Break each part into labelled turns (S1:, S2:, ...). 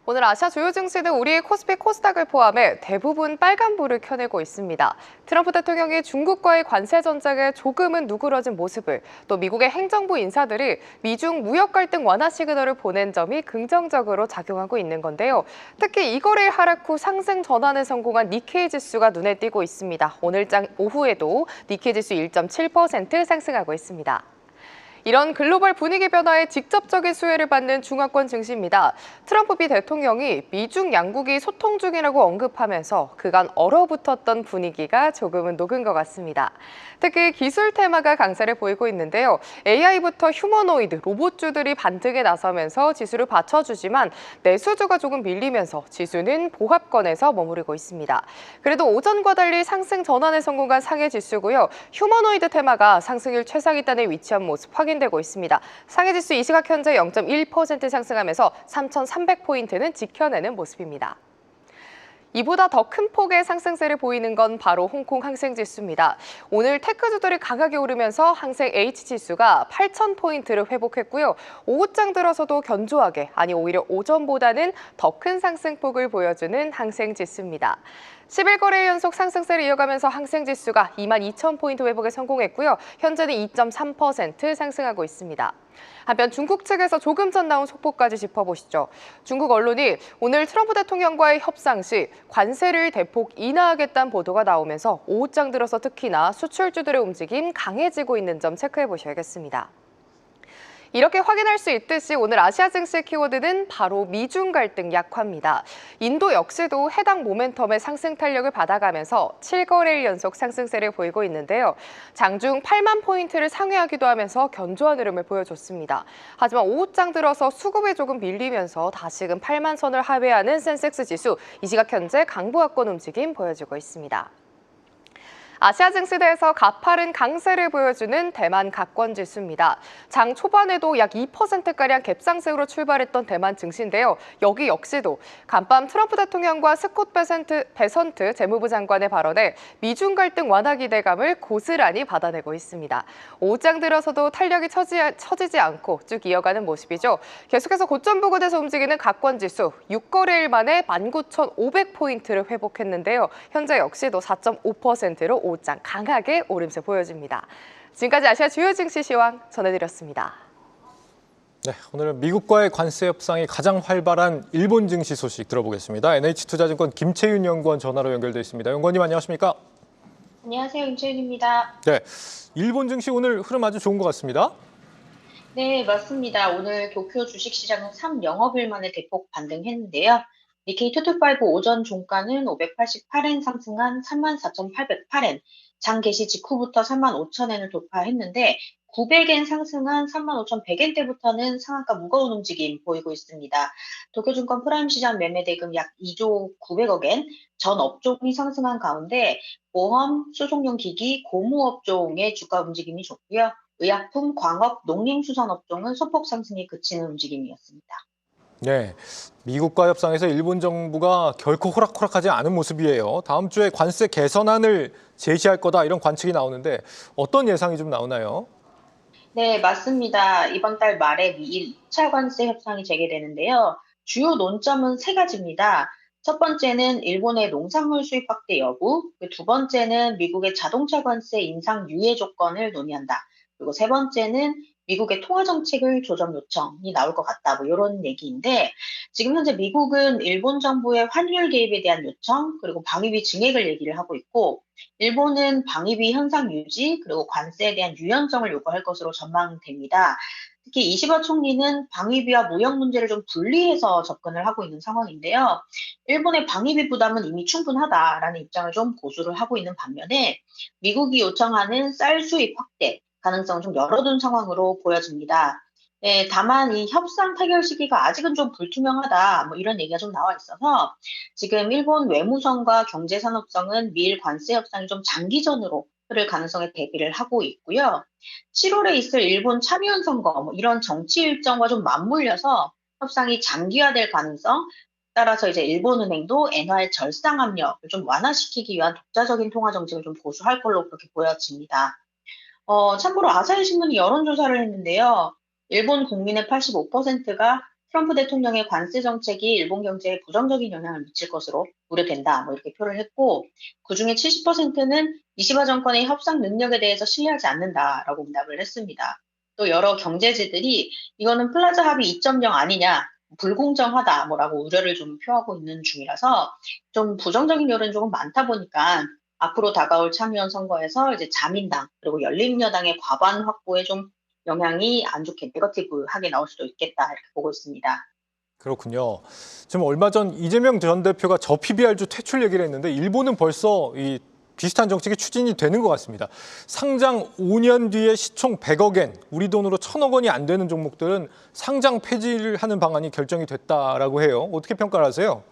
S1: 오늘 아시아 주요 증시는 우리 코스피 코스닥을 포함해 대부분 빨간불을 켜내고 있습니다. 트럼프 대통령이 중국과의 관세 전쟁에 조금은 누그러진 모습을, 또 미국의 행정부 인사들이 미중 무역 갈등 완화 시그널을 보낸 점이 긍정적으로 작용하고 있는 건데요. 특히 이거래일 하락 후 상승 전환에 성공한 니케이 지수가 눈에 띄고 있습니다. 오늘장 오후에도 니케이 지수 1.7% 상승하고 있습니다. 이런 글로벌 분위기 변화에 직접적인 수혜를 받는 중화권 증시입니다. 트럼프 대통령이 미중 양국이 소통 중이라고 언급하면서 그간 얼어붙었던 분위기가 조금은 녹은 것 같습니다. 특히 기술 테마가 강세를 보이고 있는데요. AI부터 휴머노이드, 로봇주들이 반등에 나서면서 지수를 받쳐주지만 내수주가 조금 밀리면서 지수는 보합권에서 머무르고 있습니다. 그래도 오전과 달리 상승 전환에 성공한 상해 지수고요. 휴머노이드 테마가 상승률 최상위단에 위치한 모습 확인되고 있습니다. 상해지수 이 시각 현재 0.1% 상승하면서 3,300포인트는 지켜내는 모습입니다. 이보다 더 큰 폭의 상승세를 보이는 건 바로 홍콩 항생지수입니다. 오늘 테크주들이 강하게 오르면서 항생 H지수가 8,000포인트를 회복했고요. 오후장 들어서도 견조하게, 아니 오히려 오전보다는 더 큰 상승폭을 보여주는 항생지수입니다. 11거래 연속 상승세를 이어가면서 항생지수가 22,000포인트 회복에 성공했고요. 현재는 2.3% 상승하고 있습니다. 한편 중국 측에서 조금 전 나온 속보까지 짚어보시죠. 중국 언론이 오늘 트럼프 대통령과의 협상 시 관세를 대폭 인하하겠다는 보도가 나오면서 오후장 들어서 특히나 수출주들의 움직임 강해지고 있는 점 체크해 보셔야겠습니다. 이렇게 확인할 수 있듯이 오늘 아시아 증시의 키워드는 바로 미중 갈등 약화입니다. 인도 역시도 해당 모멘텀의 상승 탄력을 받아가면서 7거래일 연속 상승세를 보이고 있는데요. 장중 8만 포인트를 상회하기도 하면서 견조한 흐름을 보여줬습니다. 하지만 오후장 들어서 수급에 조금 밀리면서 다시금 8만 선을 하회하는 센섹스 지수, 이 시각 현재 강보합권 움직임 보여주고 있습니다. 아시아 증시대에서 가파른 강세를 보여주는 대만 각권지수입니다. 장 초반에도 약 2%가량 갭상승으로 출발했던 대만 증시인데요. 여기 역시도 간밤 트럼프 대통령과 스콧 베선트 재무부 장관의 발언에 미중 갈등 완화 기대감을 고스란히 받아내고 있습니다. 오후장 들어서도 탄력이 처지지 않고 쭉 이어가는 모습이죠. 계속해서 고점 부근에서 움직이는 각권지수 6거래일 만에 19,500포인트를 회복했는데요. 현재 역시도 4.5%로 오장 강하게 오름세 보여집니다. 지금까지 아시아 주요 증시 시황 전해드렸습니다.
S2: 네, 오늘은 미국과의 관세 협상이 가장 활발한 일본 증시 소식 들어보겠습니다. NH투자증권 김채윤 연구원 전화로 연결돼 있습니다. 연구원님 안녕하십니까?
S3: 안녕하세요. 김채윤입니다.
S2: 네, 일본 증시 오늘 흐름 아주 좋은 것 같습니다.
S3: 네, 맞습니다. 오늘 도쿄 주식시장은 3영업일 만에 대폭 반등했는데요. 니케이 225 오전 종가는 588엔 상승한 34,808엔, 장 개시 직후부터 35,000엔을 돌파했는데 900엔 상승한 35,100엔대부터는 상한가 무거운 움직임 보이고 있습니다. 도쿄증권 프라임 시장 매매 대금 약 2조 900억엔, 전 업종이 상승한 가운데 보험, 수송용 기기, 고무업종의 주가 움직임이 좋고요. 의약품, 광업, 농림수산 업종은 소폭 상승에 그치는 움직임이었습니다.
S2: 네, 미국과 협상에서 일본 정부가 결코 호락호락하지 않은 모습이에요. 다음 주에 관세 개선안을 제시할 거다 이런 관측이 나오는데 어떤 예상이 좀 나오나요?
S3: 네, 맞습니다. 이번 달 말에 미일 2차 관세 협상이 재개되는데요. 주요 논점은 세 가지입니다. 첫 번째는 일본의 농산물 수입 확대 여부, 두 번째는 미국의 자동차 관세 인상 유예 조건을 논의한다. 그리고 세 번째는 미국의 통화 정책을 조정 요청이 나올 것 같다. 뭐 이런 얘기인데 지금 현재 미국은 일본 정부의 환율 개입에 대한 요청, 그리고 방위비 증액을 얘기를 하고 있고 일본은 방위비 현상 유지, 그리고 관세에 대한 유연성을 요구할 것으로 전망됩니다. 특히 이시바 총리는 방위비와 무역 문제를 좀 분리해서 접근을 하고 있는 상황인데요. 일본의 방위비 부담은 이미 충분하다라는 입장을 좀 고수를 하고 있는 반면에 미국이 요청하는 쌀 수입 확대 가능성을 좀 열어둔 상황으로 보여집니다. 네, 다만 이 협상 타결 시기가 아직은 좀 불투명하다, 뭐 이런 얘기가 좀 나와 있어서 지금 일본 외무성과 경제산업성은 미일 관세 협상이 좀 장기전으로 흐를 가능성에 대비를 하고 있고요. 7월에 있을 일본 참의원 선거, 뭐 이런 정치 일정과 좀 맞물려서 협상이 장기화될 가능성, 따라서 이제 일본은행도 엔화의 절상 압력을 좀 완화시키기 위한 독자적인 통화 정책을 좀 고수할 걸로 그렇게 보여집니다. 참고로 아사히 신문이 여론조사를 했는데요. 일본 국민의 85%가 트럼프 대통령의 관세 정책이 일본 경제에 부정적인 영향을 미칠 것으로 우려된다. 뭐 이렇게 표를 했고, 그중에 70%는 이시바 정권의 협상 능력에 대해서 신뢰하지 않는다라고 응답을 했습니다. 또 여러 경제지들이 이거는 플라자 합의 2.0 아니냐, 불공정하다 뭐라고 우려를 좀 표하고 있는 중이라서 좀 부정적인 여론이 조금 많다 보니까 앞으로 다가올 참의원 선거에서 이제 자민당 그리고 열린여당의 과반 확보에 좀 영향이 안 좋게 네거티브하게 나올 수도 있겠다 이렇게 보고 있습니다.
S2: 그렇군요. 지금 얼마 전 이재명 전 대표가 저PBR주 퇴출 얘기를 했는데 일본은 벌써 이 비슷한 정책이 추진이 되는 것 같습니다. 상장 5년 뒤에 시총 100억엔, 우리 돈으로 1,000억 원이 안 되는 종목들은 상장 폐지를 하는 방안이 결정이 됐다라고 해요. 어떻게 평가를 하세요?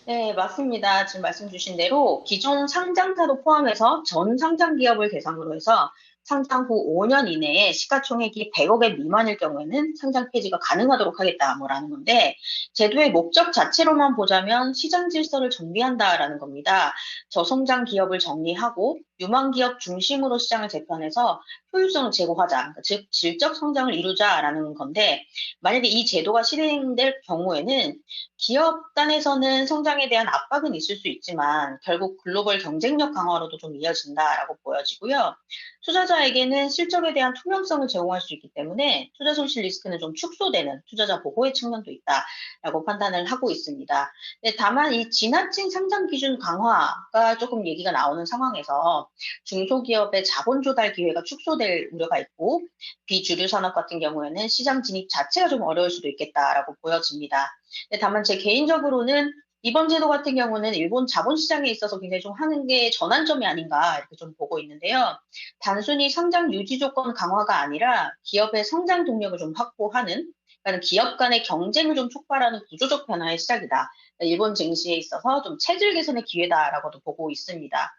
S3: 네, 맞습니다. 지금 말씀 주신 대로 기존 상장사도 포함해서 전 상장 기업을 대상으로 해서 상장 후 5년 이내에 시가총액이 100억엔 미만일 경우에는 상장 폐지가 가능하도록 하겠다 뭐라는 건데 제도의 목적 자체로만 보자면 시장 질서를 정비한다라는 겁니다. 저성장 기업을 정리하고 유망 기업 중심으로 시장을 재편해서 효율성을 제고하자, 그러니까 즉 질적 성장을 이루자라는 건데 만약에 이 제도가 실행될 경우에는 기업 단에서는 성장에 대한 압박은 있을 수 있지만 결국 글로벌 경쟁력 강화로도 좀 이어진다라고 보여지고요. 투자자에게는 실적에 대한 투명성을 제공할 수 있기 때문에 투자 손실 리스크는 좀 축소되는 투자자 보호의 측면도 있다라고 판단을 하고 있습니다. 네, 다만 이 지나친 상장 기준 강화가 조금 얘기가 나오는 상황에서 중소기업의 자본 조달 기회가 축소될 우려가 있고 비주류 산업 같은 경우에는 시장 진입 자체가 좀 어려울 수도 있겠다라고 보여집니다. 네, 다만 제 개인적으로는 이번 제도 같은 경우는 일본 자본시장에 있어서 굉장히 좀 하는 게 전환점이 아닌가 이렇게 좀 보고 있는데요. 단순히 성장 유지 조건 강화가 아니라 기업의 성장 동력을 좀 확보하는, 그러니까 기업 간의 경쟁을 좀 촉발하는 구조적 변화의 시작이다. 일본 증시에 있어서 좀 체질 개선의 기회다라고도 보고 있습니다.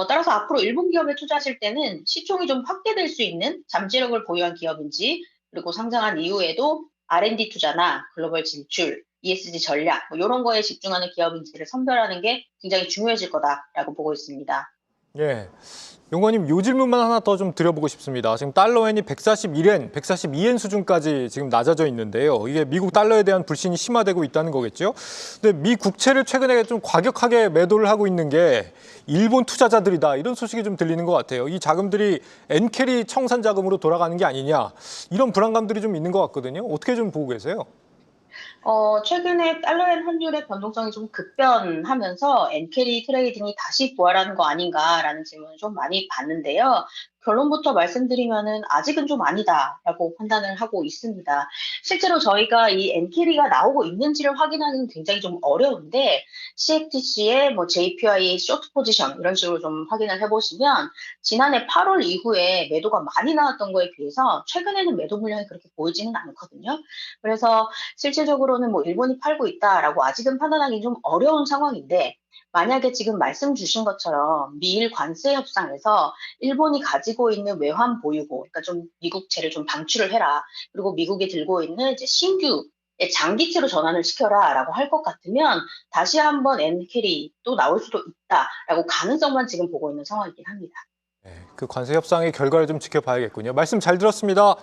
S3: 따라서 앞으로 일본 기업에 투자하실 때는 시총이 좀 확대될 수 있는 잠재력을 보유한 기업인지, 그리고 상장한 이후에도 R&D 투자나 글로벌 진출, ESG 전략, 뭐 이런 거에 집중하는 기업인지를 선별하는 게 굉장히 중요해질 거다라고 보고 있습니다.
S2: 예. 용관님, 요 질문만 하나 더 좀 드려보고 싶습니다. 지금 달러엔이 141엔, 142엔 수준까지 지금 낮아져 있는데요. 이게 미국 달러에 대한 불신이 심화되고 있다는 거겠죠. 근데 미 국채를 최근에 좀 과격하게 매도를 하고 있는 게 일본 투자자들이다, 이런 소식이 좀 들리는 것 같아요. 이 자금들이 엔캐리 청산 자금으로 돌아가는 게 아니냐, 이런 불안감들이 좀 있는 것 같거든요. 어떻게 좀 보고 계세요?
S3: 최근에 달러엔 환율의 변동성이 좀 급변하면서 엔캐리 트레이딩이 다시 부활하는 거 아닌가라는 질문을 좀 많이 받는데요. 결론부터 말씀드리면은 아직은 좀 아니다라고 판단을 하고 있습니다. 실제로 저희가 이 엔캐리가 나오고 있는지를 확인하는 게 굉장히 좀 어려운데 CFTC의 뭐 JPY 쇼트 포지션 이런 식으로 좀 확인을 해보시면 지난해 8월 이후에 매도가 많이 나왔던 거에 비해서 최근에는 매도 물량이 그렇게 보이지는 않거든요. 그래서 실질적으로는 뭐 일본이 팔고 있다라고 아직은 판단하기 좀 어려운 상황인데 만약에 지금 말씀 주신 것처럼 미일 관세 협상에서 일본이 가지고 있는 외환 보유고, 그러니까 좀 미국채를 좀 방출을 해라. 그리고 미국이 들고 있는 이제 신규 장기채로 전환을 시켜라라고 할 것 같으면 다시 한번 엔캐리 또 나올 수도 있다라고 가능성만 지금 보고 있는 상황이긴 합니다.
S2: 네, 그 관세 협상의 결과를 좀 지켜봐야겠군요. 말씀 잘 들었습니다.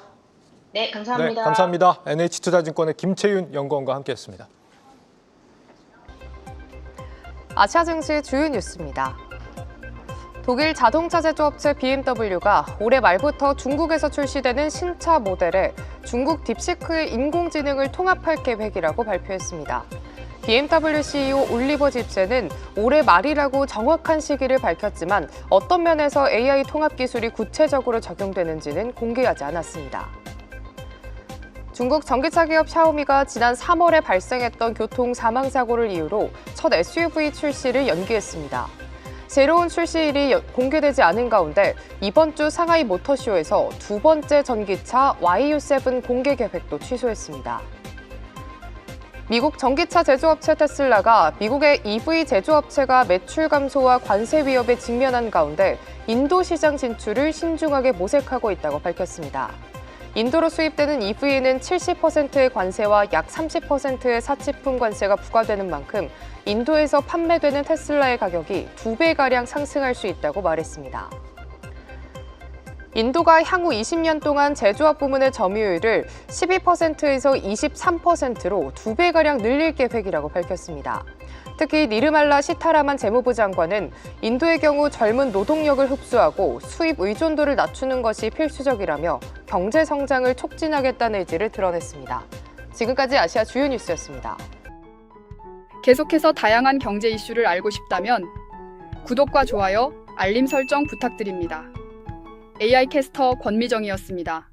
S3: 네, 감사합니다.
S2: 네, 감사합니다. NH투자증권의 김채윤 연구원과 함께했습니다.
S1: 아시아 증시 주요 뉴스입니다. 독일 자동차 제조업체 BMW가 올해 말부터 중국에서 출시되는 신차 모델에 중국 딥시크의 인공지능을 통합할 계획이라고 발표했습니다. BMW CEO 올리버 집세는 올해 말이라고 정확한 시기를 밝혔지만 어떤 면에서 AI 통합 기술이 구체적으로 적용되는지는 공개하지 않았습니다. 중국 전기차 기업 샤오미가 지난 3월에 발생했던 교통 사망 사고를 이유로 첫 SUV 출시를 연기했습니다. 새로운 출시일이 공개되지 않은 가운데 이번 주 상하이 모터쇼에서 두 번째 전기차 YU7 공개 계획도 취소했습니다. 미국 전기차 제조업체 테슬라가 미국의 EV 제조업체가 매출 감소와 관세 위협에 직면한 가운데 인도 시장 진출을 신중하게 모색하고 있다고 밝혔습니다. 인도로 수입되는 EV에는 70%의 관세와 약 30%의 사치품 관세가 부과되는 만큼 인도에서 판매되는 테슬라의 가격이 2배가량 상승할 수 있다고 말했습니다. 인도가 향후 20년 동안 제조업 부문의 점유율을 12%에서 23%로 2배가량 늘릴 계획이라고 밝혔습니다. 특히 니르말라 시타라만 재무부 장관은 인도의 경우 젊은 노동력을 흡수하고 수입 의존도를 낮추는 것이 필수적이라며 경제 성장을 촉진하겠다는 의지를 드러냈습니다. 지금까지 아시아 주요 뉴스였습니다.
S4: 계속해서 다양한 경제 이슈를 알고 싶다면 구독과 좋아요, 알림 설정 부탁드립니다. AI 캐스터 권미정이었습니다.